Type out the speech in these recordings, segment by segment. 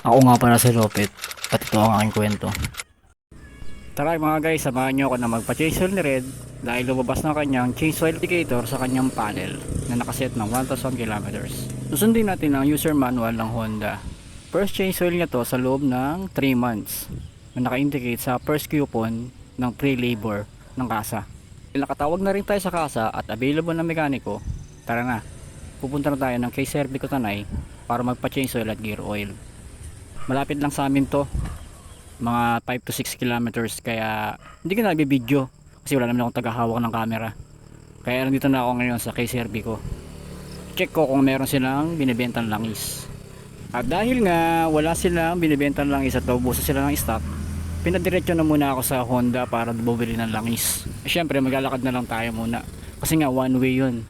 Ako nga pala si Lopet at ito ang aking kwento. Tara mga guys, samahan nyo ako na magpa-change oil ni Red dahil lumabas na kanyang change oil indicator sa kanyang panel na nakaset ng 1,000 kilometers. Susundin natin ang user manual ng Honda. First change oil niya to sa loob ng 3 months na naka-indicate sa first coupon ng pre-labor ng kasa. Nakatawag na rin tayo sa kasa at available na mekaniko. Tara na, pupunta na tayo ng kay Servico Tanay para magpa-change oil at gear oil. Malapit lang sa amin to, mga 5 to 6 kilometers, kaya hindi ko na nagbi-video kasi wala naman akong tagahawak ng camera. Kaya nandito na ako ngayon sa kay Servico. Check ko kung meron silang binibentang langis. At dahil nga wala silang binibentang langis at naubusan sila ng stock, pinadiretso na muna ako sa Honda para bumili ng langis. Siyempre maglalakad na lang tayo muna kasi nga one way yun.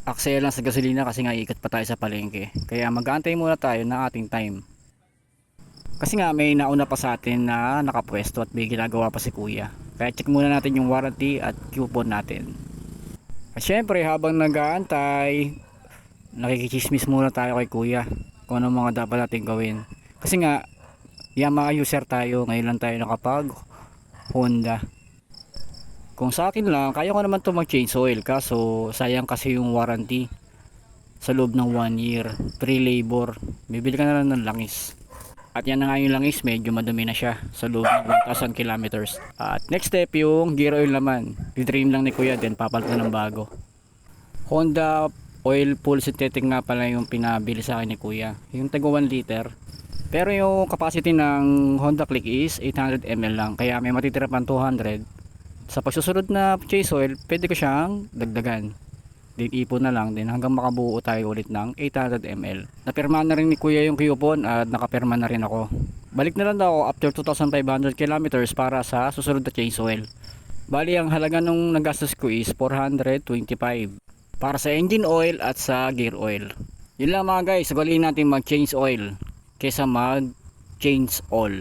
Aksaya lang sa gasolina kasi nga ikot pa tayo sa palengke. Kaya mag-aantay muna tayo ng ating time. Kasi nga may nauna pa sa atin na nakapwesto at may ginagawa pa si kuya. Kaya check muna natin yung warranty at coupon natin. At syempre habang nag-aantay, nakikichismis muna tayo kay kuya kung ano mga dapat natin gawin. Kasi nga Yamaha user tayo, ngayon lang tayo nakapag Honda. Kung sa akin lang, kaya ko naman to mag-change oil, kaso sayang kasi yung warranty. Sa loob ng 1 year, pre-labor, bibili ka na lang ng langis. At yan na nga yung langis, medyo madumi na siya sa loob ng 1,000 kilometers. At next step yung gear oil naman. I-drain lang ni kuya, then papalitan ng bago. Honda oil full synthetic nga pala yung pinabili sa akin ni kuya. Yung tago 1 liter. Pero yung capacity ng Honda Click is 800 ml lang. Kaya may matitira pang 200. Sa pagsusunod na chase oil, pwede ko siyang dagdagan. Din ipon na lang din hanggang makabuo tayo ulit ng 800 ml. Napirma na rin ni kuya yung coupon at nakapirma na rin ako. Balik na lang daw after 2,500 kilometers para sa susunod na change oil. Bali ang halaga nung nagastos ko is 425 para sa engine oil at sa gear oil. Yun lang mga guys, galing natin mag change oil kesa mag change all.